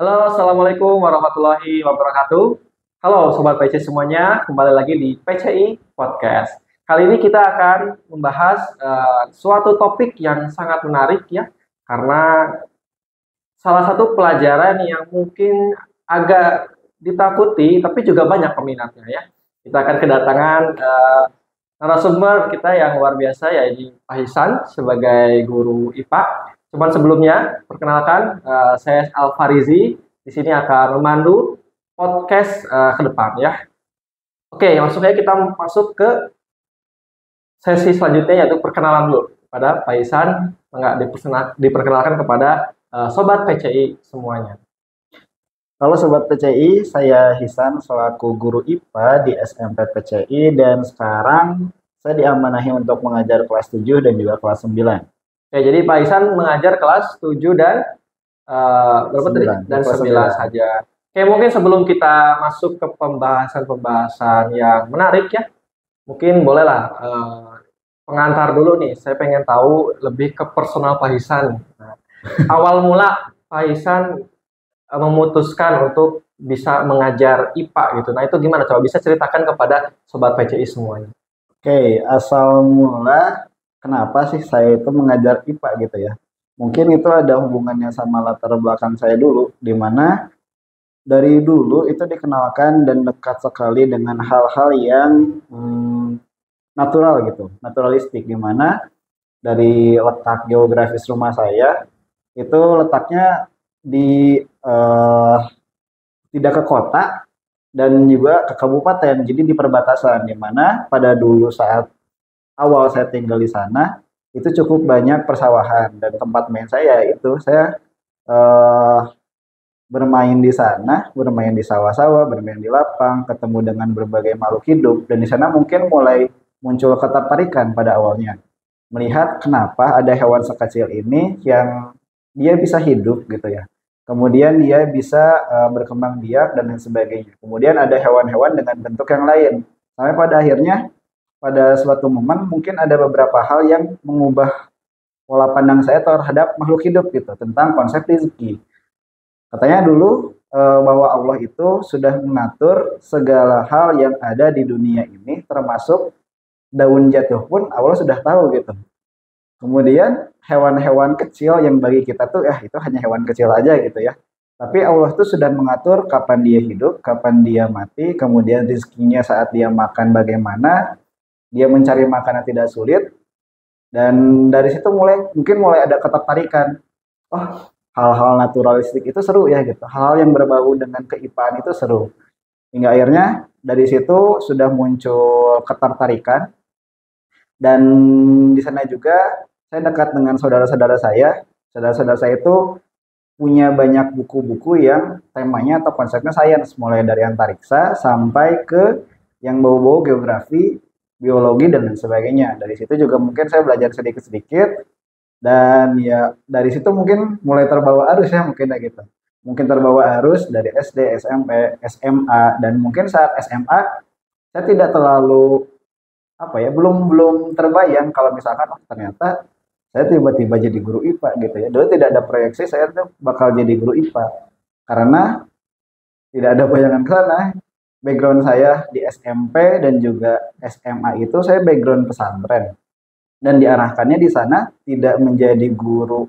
Halo, Assalamualaikum warahmatullahi wabarakatuh. Halo Sobat PC semuanya, kembali lagi di PCI Podcast. Kali ini kita akan membahas suatu topik yang sangat menarik ya, karena salah satu pelajaran yang mungkin agak ditakuti, tapi juga banyak peminatnya ya. Kita akan kedatangan narasumber kita yang luar biasa, yaitu Pak Hisan sebagai guru IPA. Cuman sebelumnya, perkenalkan saya Alfarizi. Di sini akan memandu podcast ke depan ya. Oke, langsung aja kita masuk ke sesi selanjutnya, yaitu perkenalan dulu kepada Pak Hisan. Enggak diperkenalkan kepada Sobat PCI semuanya. Halo Sobat PCI, saya Hisan selaku guru IPA di SMP PCI dan sekarang saya diamanahi untuk mengajar kelas 7 dan juga kelas 9. Oke, jadi Pak Hisan mengajar kelas 7 dan berapa tadi? 9, Dan kelas 9 9. saja. Oke, mungkin sebelum kita masuk ke pembahasan-pembahasan yang menarik ya, mungkin bolehlah pengantar dulu nih. Saya pengen tahu lebih ke personal Pak Hisan. Nah, awal mula Pak Hisan memutuskan untuk bisa mengajar IPA gitu. Nah, itu gimana? Coba bisa ceritakan kepada Sobat PCI semuanya. Oke, asal mula kenapa sih saya itu mengajar IPA gitu ya? Mungkin itu ada hubungannya sama latar belakang saya dulu, di mana dari dulu itu dikenalkan dan dekat sekali dengan hal-hal yang natural gitu, naturalistik, di mana dari letak geografis rumah saya itu letaknya di tidak ke kota dan juga ke kabupaten, jadi di perbatasan, di mana pada dulu saat awal saya tinggal di sana itu cukup banyak persawahan dan tempat main saya itu saya eh, bermain di sana, bermain di sawah-sawah, bermain di lapang, ketemu dengan berbagai makhluk hidup, dan di sana mungkin mulai muncul ketertarikan pada awalnya melihat kenapa ada hewan sekecil ini yang dia bisa hidup gitu ya. Kemudian dia bisa berkembang biak dan lain sebagainya. Kemudian ada hewan-hewan dengan bentuk yang lain. Sampai pada akhirnya pada suatu momen mungkin ada beberapa hal yang mengubah pola pandang saya terhadap makhluk hidup gitu tentang konsep rezeki. Katanya dulu bahwa Allah itu sudah mengatur segala hal yang ada di dunia ini termasuk daun jatuh pun Allah sudah tahu gitu. Kemudian hewan-hewan kecil yang bagi kita tuh itu hanya hewan kecil aja gitu ya. Tapi Allah tuh sudah mengatur kapan dia hidup, kapan dia mati, kemudian rezekinya saat dia makan bagaimana, dia mencari makanan tidak sulit, dan dari situ mungkin mulai ada ketertarikan. Oh, hal-hal naturalistik itu seru ya gitu. Hal-hal yang berbau dengan keipaan itu seru. Hingga akhirnya dari situ sudah muncul ketertarikan, dan di sana juga saya dekat dengan saudara-saudara saya. Saudara-saudara saya itu punya banyak buku-buku yang temanya atau konsepnya sains, mulai dari antariksa sampai ke yang bau-bau geografi, biologi dan lain sebagainya. Dari situ juga mungkin saya belajar sedikit-sedikit, dan ya dari situ mungkin mulai terbawa arus ya mungkin ya gitu. Mungkin terbawa arus dari SD, SMP, SMA, dan mungkin saat SMA saya tidak terlalu apa ya, belum belum terbayang kalau misalkan ternyata saya tiba-tiba jadi guru IPA gitu ya. Dulu tidak ada proyeksi saya tuh bakal jadi guru IPA karena tidak ada bayangan ke sana. Background saya di SMP dan juga SMA itu saya background pesantren, dan diarahkannya di sana tidak menjadi guru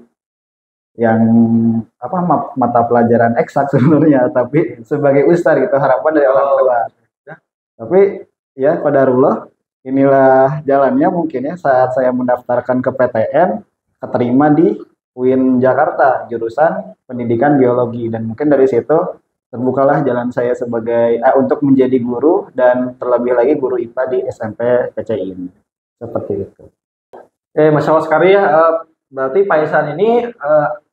yang apa mata pelajaran eksak sebenarnya, tapi sebagai ustaz gitu harapan dari orang tua. Tapi ya qadarullah, inilah jalannya mungkin ya saat saya mendaftarkan ke PTN, keterima di UIN Jakarta jurusan Pendidikan Geologi, dan mungkin dari situ terbukalah jalan saya sebagai untuk menjadi guru dan terlebih lagi guru IPA di SMP PCI ini. Seperti itu. Masya Allah sekali ya. Berarti Pak Ihsan ini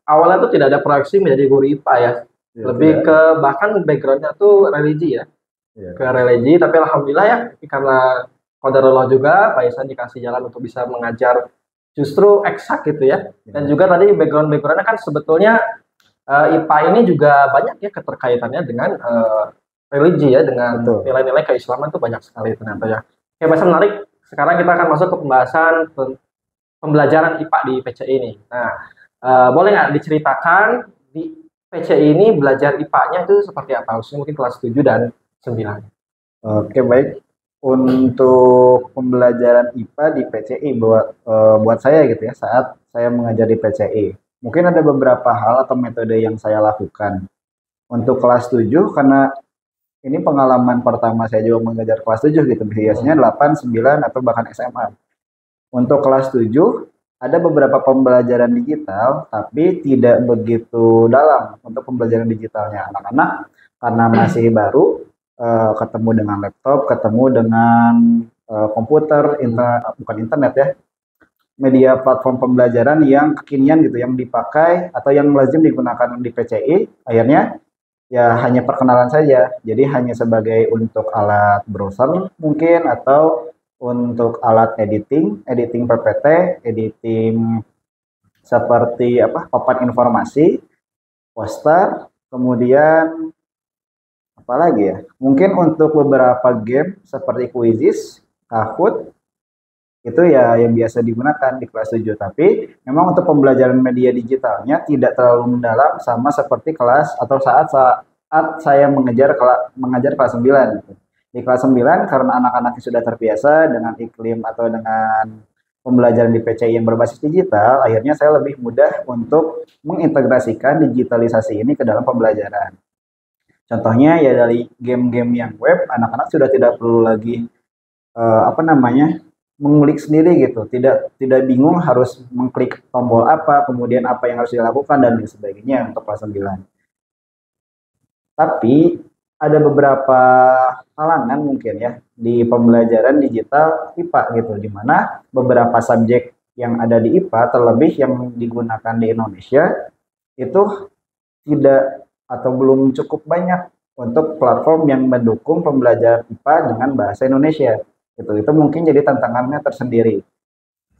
awalnya tuh tidak ada proyeksi menjadi guru IPA ya. Ya, Lebih tidak. ke bahkan backgroundnya tuh religi ya. Ya. Ke religi, tapi alhamdulillah ya karena qadarullah juga Pak Ihsan dikasih jalan untuk bisa mengajar justru eksak gitu ya. Dan juga tadi backgroundnya kan sebetulnya IPA ini juga banyak ya keterkaitannya dengan religi ya, dengan Betul. nilai-nilai keislaman tuh banyak sekali ternyata ya. Oke, Pak Ihsan menarik. Sekarang kita akan masuk ke pembahasan pembelajaran IPA di PCI ini. Nah, boleh nggak diceritakan di PCI ini belajar IPA-nya itu seperti apa? Khususnya mungkin kelas 7 dan 9. Oke, baik. Untuk pembelajaran IPA di PCI buat saya gitu ya, saat saya mengajar di PCI. Mungkin ada beberapa hal atau metode yang saya lakukan. Untuk kelas 7 karena ini pengalaman pertama saya juga mengajar kelas 7 gitu. Biasanya 8, 9 atau bahkan SMA. Untuk kelas 7 ada beberapa pembelajaran digital tapi tidak begitu dalam untuk pembelajaran digitalnya anak-anak karena masih baru ketemu dengan laptop, ketemu dengan komputer, bukan internet ya, media platform pembelajaran yang kekinian gitu, yang dipakai atau yang lazim digunakan di PCI, akhirnya ya hanya perkenalan saja. Jadi hanya sebagai untuk alat browser mungkin atau untuk alat editing PPT, editing seperti apa? Papan informasi, poster, kemudian apalagi ya? Mungkin untuk beberapa game seperti Quizzes, Kahoot, itu ya yang biasa digunakan di kelas 7. Tapi memang untuk pembelajaran media digitalnya tidak terlalu mendalam sama seperti kelas atau saat saya mengajar kelas 9 gitu. Di kelas 9 karena anak-anaknya sudah terbiasa dengan iklim atau dengan pembelajaran di PCI yang berbasis digital, akhirnya saya lebih mudah untuk mengintegrasikan digitalisasi ini ke dalam pembelajaran. Contohnya ya dari game-game yang web, anak-anak sudah tidak perlu lagi apa namanya mengulik sendiri gitu, tidak bingung harus mengklik tombol apa, kemudian apa yang harus dilakukan dan lain sebagainya untuk kelas 9. Tapi ada beberapa halangan mungkin ya di pembelajaran digital IPA gitu, di mana beberapa subjek yang ada di IPA terlebih yang digunakan di Indonesia itu tidak atau belum cukup banyak untuk platform yang mendukung pembelajaran IPA dengan bahasa Indonesia. Itu mungkin jadi tantangannya tersendiri.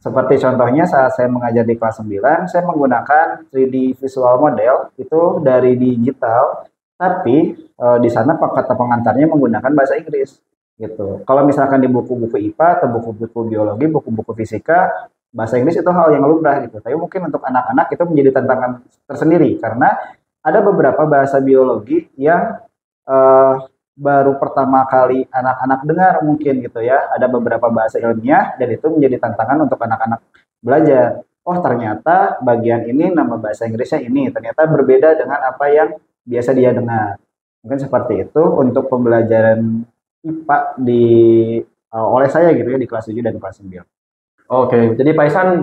Seperti contohnya saat saya mengajar di kelas 9, saya menggunakan 3D visual model itu dari digital, tapi di sana kata pengantarnya menggunakan bahasa Inggris gitu. Kalau misalkan di buku-buku IPA atau buku-buku biologi, buku-buku fisika, bahasa Inggris itu hal yang lumrah gitu. Tapi mungkin untuk anak-anak itu menjadi tantangan tersendiri karena ada beberapa bahasa biologi yang eh, baru pertama kali anak-anak dengar mungkin gitu ya. Ada beberapa bahasa ilmiah dan itu menjadi tantangan untuk anak-anak belajar. Oh ternyata bagian ini nama bahasa Inggrisnya ini ternyata berbeda dengan apa yang biasa dia dengar. Mungkin seperti itu untuk pembelajaran IPA oleh saya gitu ya di kelas 7 dan kelas 9. Oke, jadi Pak Isan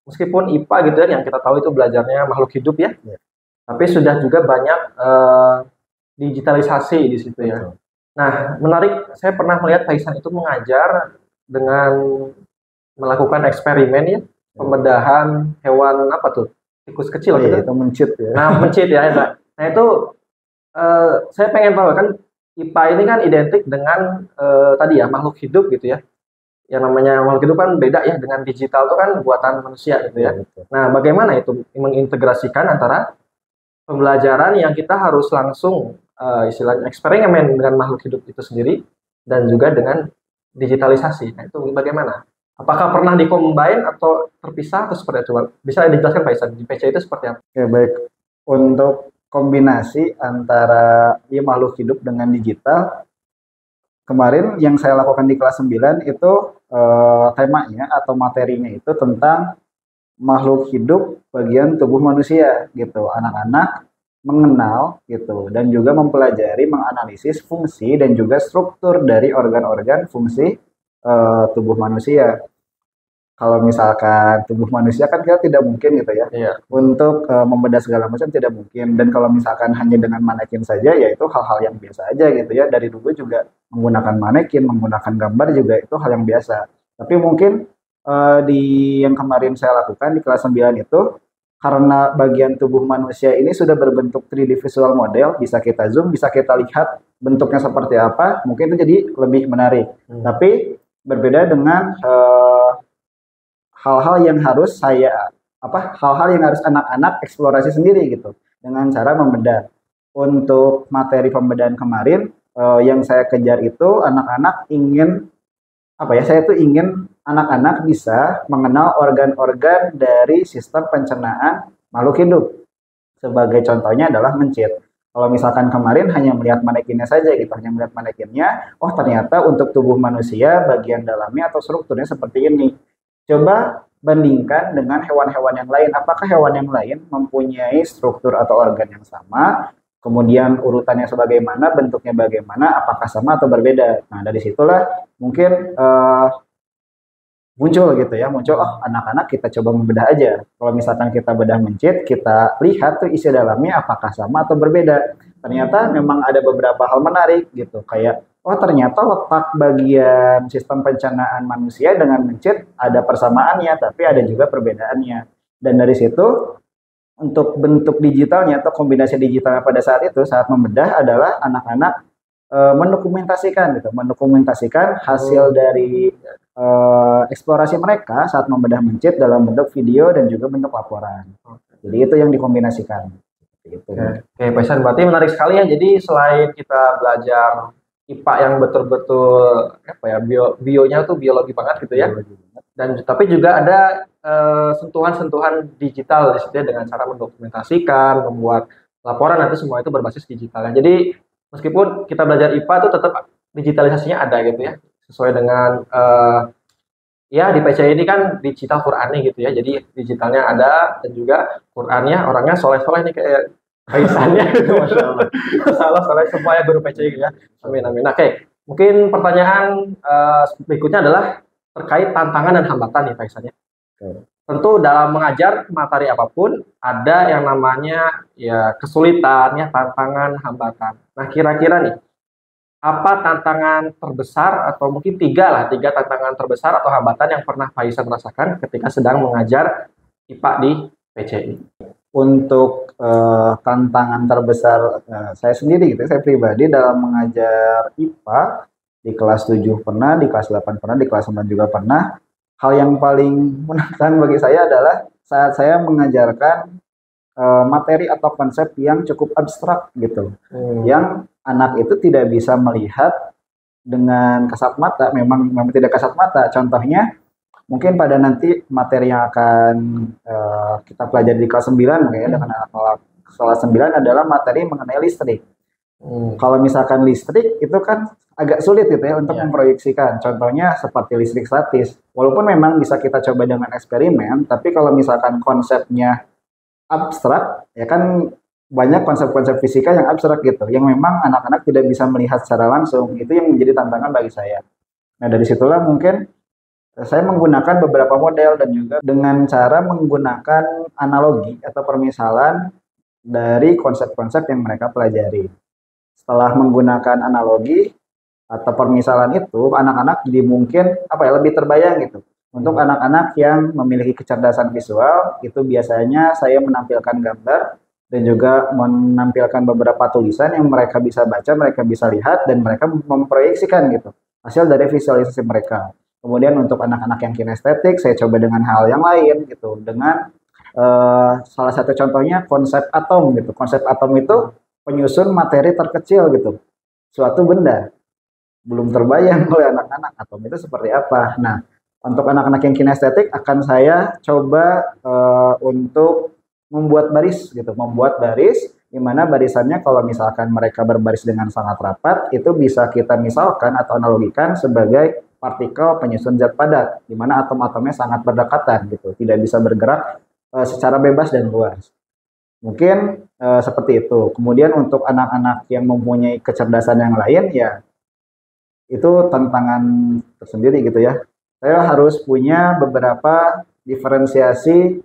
meskipun IPA gitu kan yang kita tahu itu belajarnya makhluk hidup ya, tapi sudah juga banyak digitalisasi di situ ya. Betul. Nah, menarik, saya pernah melihat Pak Isan itu mengajar dengan melakukan eksperimen ya, pembedahan hewan apa tuh? Tikus kecil gitu. Itu mencit ya. Nah, mencit ya. Nah, itu saya pengen tahu kan IPA ini kan identik dengan tadi ya makhluk hidup gitu ya. Yang namanya makhluk hidup kan beda ya dengan digital itu kan buatan manusia gitu ya. Nah, bagaimana itu mengintegrasikan antara pembelajaran yang kita harus langsung istilahnya eksperimen dengan makhluk hidup itu sendiri dan juga dengan digitalisasi. Nah, itu bagaimana? Apakah pernah dikombin atau terpisah atau seperti itu? Bisa dijelaskan Pak Isan, di PC itu seperti apa? Oke, baik. Untuk kombinasi antara ya, makhluk hidup dengan digital, kemarin yang saya lakukan di kelas 9 itu temanya atau materinya itu tentang makhluk hidup bagian tubuh manusia gitu. Anak-anak mengenal gitu dan juga mempelajari menganalisis fungsi dan juga struktur dari organ-organ fungsi tubuh manusia. Kalau misalkan tubuh manusia kan kita tidak mungkin gitu ya untuk membedah segala macam tidak mungkin, dan kalau misalkan hanya dengan manekin saja ya itu hal-hal yang biasa aja gitu ya, dari dulu juga menggunakan manekin, menggunakan gambar juga itu hal yang biasa. Tapi mungkin di yang kemarin saya lakukan di kelas 9 itu karena bagian tubuh manusia ini sudah berbentuk 3D visual model, bisa kita zoom, bisa kita lihat bentuknya seperti apa, mungkin itu jadi lebih menarik. Tapi berbeda dengan hal-hal yang harus hal-hal yang harus anak-anak eksplorasi sendiri gitu dengan cara membedah. Untuk materi pembedahan kemarin yang saya kejar itu anak-anak ingin saya tuh ingin anak-anak bisa mengenal organ-organ dari sistem pencernaan makhluk hidup. Sebagai contohnya adalah mencit. Kalau misalkan kemarin hanya melihat manekinnya saja gitu, hanya melihat manekinnya, oh ternyata untuk tubuh manusia bagian dalamnya atau strukturnya seperti ini. Coba bandingkan dengan hewan-hewan yang lain. Apakah hewan yang lain mempunyai struktur atau organ yang sama? Kemudian urutannya sebagaimana, bentuknya bagaimana, apakah sama atau berbeda? Nah, dari situlah mungkin muncul gitu ya, muncul oh anak-anak kita coba membedah aja. Kalau misalkan kita bedah mencit, kita lihat tuh isi dalamnya apakah sama atau berbeda. Ternyata memang ada beberapa hal menarik gitu, kayak oh ternyata letak bagian sistem pencernaan manusia dengan mencit ada persamaannya, tapi ada juga perbedaannya. Dan dari situ untuk bentuk digitalnya atau kombinasi digitalnya pada saat itu saat membedah adalah anak-anak mendokumentasikan hasil dari eksplorasi mereka saat membedah mencit dalam bentuk video dan juga bentuk laporan. Jadi itu yang dikombinasikan. Gitu. Oke, Pak Isan, berarti menarik sekali ya. Jadi selain kita belajar IPA yang betul-betul apa ya, bionya tuh biologi banget gitu ya. Dan tapi juga ada sentuhan-sentuhan digital di situ ya, dengan cara mendokumentasikan, membuat laporan, nanti semua itu berbasis digital ya. Jadi meskipun kita belajar IPA itu tetap digitalisasinya ada gitu ya, sesuai dengan ya di PC ini kan digital Qur'annya gitu ya. Jadi digitalnya ada dan juga Qur'annya orangnya soleh-soleh nih kayak Kaisannya gitu. Masya Allah. Salah soleh semua ya guru PCI ya. Amin amin. Oke, mungkin pertanyaan berikutnya adalah terkait tantangan dan hambatan nih Kaisannya. Tentu dalam mengajar materi apapun ada yang namanya ya kesulitan ya, tantangan, hambatan. Nah, kira-kira nih apa tantangan terbesar atau mungkin tiga tantangan terbesar atau hambatan yang pernah Faisan rasakan ketika sedang mengajar IPA di PCI? Untuk tantangan terbesar saya sendiri gitu, saya pribadi dalam mengajar IPA di kelas 7 pernah, di kelas 8 pernah, di kelas 9 juga pernah. Hal yang paling menantang bagi saya adalah saat saya mengajarkan materi atau konsep yang cukup abstrak gitu. Yang anak itu tidak bisa melihat dengan kasat mata, memang tidak kasat mata. Contohnya mungkin pada nanti materi yang akan kita pelajari di kelas 9 ya, dengan kelas 9 adalah materi mengenai listrik. Kalau misalkan listrik itu kan agak sulit gitu ya untuk memproyeksikan. Contohnya seperti listrik statis. Walaupun memang bisa kita coba dengan eksperimen, tapi kalau misalkan konsepnya abstrak, ya kan banyak konsep-konsep fisika yang abstrak gitu, yang memang anak-anak tidak bisa melihat secara langsung. Itu yang menjadi tantangan bagi saya. Nah, dari situlah mungkin saya menggunakan beberapa model dan juga dengan cara menggunakan analogi atau permisalan dari konsep-konsep yang mereka pelajari. Setelah menggunakan analogi atau permisalan itu, anak-anak jadi mungkin lebih terbayang gitu. Untuk anak-anak yang memiliki kecerdasan visual, itu biasanya saya menampilkan gambar dan juga menampilkan beberapa tulisan yang mereka bisa baca, mereka bisa lihat, dan mereka memproyeksikan gitu hasil dari visualisasi mereka. Kemudian untuk anak-anak yang kinestetik, saya coba dengan hal yang lain gitu, dengan salah satu contohnya konsep atom gitu. Konsep atom itu penyusun materi terkecil gitu, suatu benda. Belum terbayang oleh anak-anak atom itu seperti apa. Nah, untuk anak-anak yang kinestetik akan saya coba untuk membuat baris gitu, membuat baris di mana barisannya kalau misalkan mereka berbaris dengan sangat rapat, itu bisa kita misalkan atau analogikan sebagai partikel penyusun zat padat, di mana atom-atomnya sangat berdekatan gitu, tidak bisa bergerak secara bebas dan luas. Mungkin seperti itu. Kemudian untuk anak-anak yang mempunyai kecerdasan yang lain, ya itu tantangan tersendiri gitu ya. Saya harus punya beberapa diferensiasi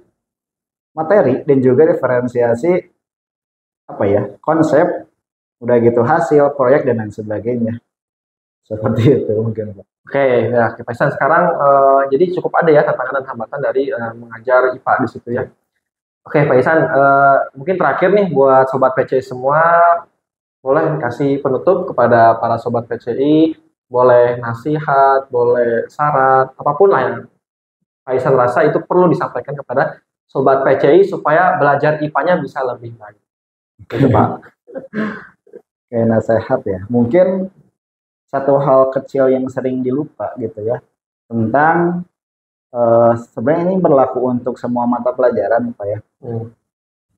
materi dan juga diferensiasi konsep, udah gitu hasil proyek dan lain sebagainya. Seperti itu mungkin Pak. Oke, ya Pak Isan, sekarang jadi cukup ada ya tantangan dan hambatan dari mengajar IPA di situ ya. Oke Pak Isan, mungkin terakhir nih buat sobat PCI semua, boleh kasih penutup kepada para sobat PCI, boleh nasihat, boleh syarat, apapun lah yang Pak Isan rasa itu perlu disampaikan kepada sobat PCI supaya belajar IPA-nya bisa lebih baik. Gitu Pak. Kayak nasihat ya. Mungkin satu hal kecil yang sering dilupa gitu ya, tentang sebenarnya ini berlaku untuk semua mata pelajaran Pak ya.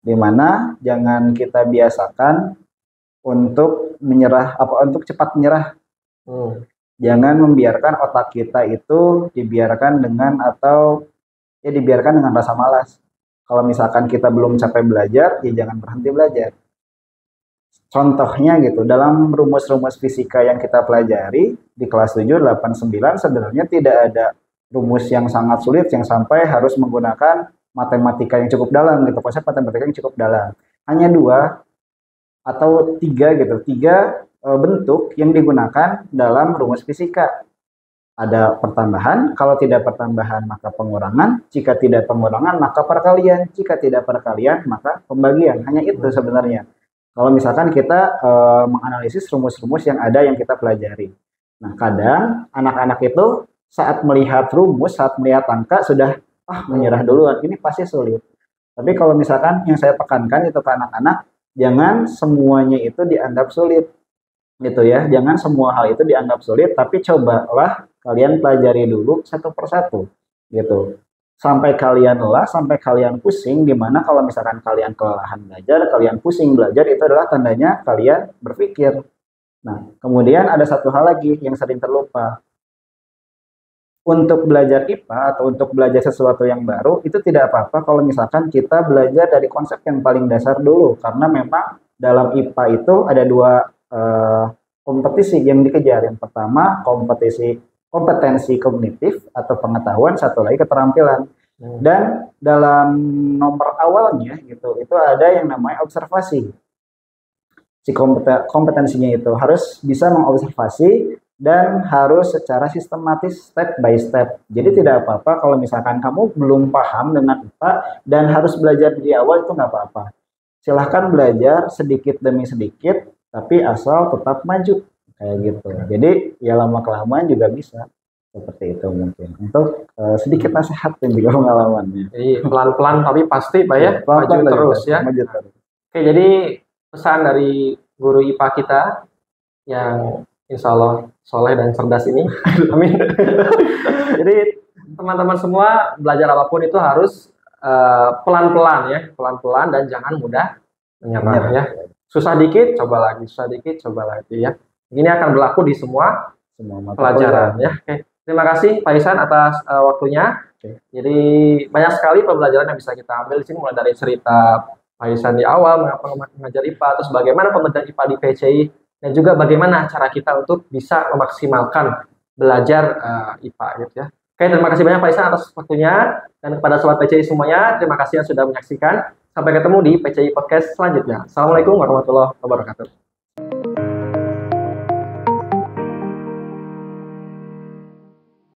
Dimana jangan kita biasakan untuk menyerah, untuk cepat menyerah. Jangan membiarkan otak kita itu dibiarkan dengan dibiarkan dengan rasa malas. Kalau misalkan kita belum capek belajar, ya jangan berhenti belajar. Contohnya gitu, dalam rumus-rumus fisika yang kita pelajari di kelas 7, 8, 9 sebenarnya tidak ada rumus yang sangat sulit yang sampai harus menggunakan matematika yang cukup dalam gitu, konsep matematika yang cukup dalam. Hanya 2 atau 3 gitu, 3 bentuk yang digunakan dalam rumus fisika. Ada pertambahan, kalau tidak pertambahan maka pengurangan, jika tidak pengurangan maka perkalian, jika tidak perkalian maka pembagian. Hanya itu sebenarnya. Kalau misalkan kita menganalisis rumus-rumus yang ada yang kita pelajari. Nah, kadang anak-anak itu saat melihat rumus, saat melihat angka sudah menyerah duluan, ini pasti sulit. Tapi kalau misalkan yang saya tekankan itu ke anak-anak, jangan semuanya itu dianggap sulit. Gitu ya, jangan semua hal itu dianggap sulit, tapi cobalah kalian pelajari dulu satu persatu. Gitu. Sampai kalian lelah, sampai kalian pusing, dimana kalau misalkan kalian kelelahan belajar, kalian pusing belajar, itu adalah tandanya kalian berpikir. Nah, kemudian ada satu hal lagi yang sering terlupa. Untuk belajar IPA atau untuk belajar sesuatu yang baru, itu tidak apa-apa kalau misalkan kita belajar dari konsep yang paling dasar dulu. Karena memang dalam IPA itu ada 2 kompetisi yang dikejar. Yang pertama, kompetensi kognitif atau pengetahuan, satu lagi keterampilan. Dan dalam nomor awalnya gitu, itu ada yang namanya observasi. Si kompetensinya itu harus bisa mengobservasi dan harus secara sistematis step by step. Jadi tidak apa-apa kalau misalkan kamu belum paham dengan IPA dan harus belajar di awal, itu nggak apa-apa. Silahkan belajar sedikit demi sedikit, tapi asal tetap maju. Kayak gitu. Jadi ya lama-kelamaan juga bisa. Seperti itu mungkin. Untuk sedikit nasihat dan juga pengalamannya. Jadi pelan-pelan tapi pasti Pak ya, Pelan-pelan maju terus ya. Maju terus. Oke, jadi pesan dari guru IPA kita yang insya Allah soleh dan cerdas ini. Amin. Jadi teman-teman semua belajar apapun itu harus pelan-pelan ya, pelan-pelan dan jangan mudah menyerah ya. Susah dikit, coba lagi, susah dikit, coba lagi ya. Ini akan berlaku di semua pelajaran ya. Oke. Terima kasih Pak Ihsan atas waktunya. Jadi banyak sekali pembelajaran yang bisa kita ambil di sini, mulai dari cerita Pak Ihsan di awal mengapa mengajar IPA, terus bagaimana pembelajaran IPA di PCI, dan juga bagaimana cara kita untuk bisa memaksimalkan belajar IPA gitu ya. Oke, terima kasih banyak Pak Ihsan atas waktunya, dan kepada sobat PCI semuanya, terima kasih yang sudah menyaksikan. Sampai ketemu di PCI Podcast selanjutnya. Assalamualaikum warahmatullahi wabarakatuh.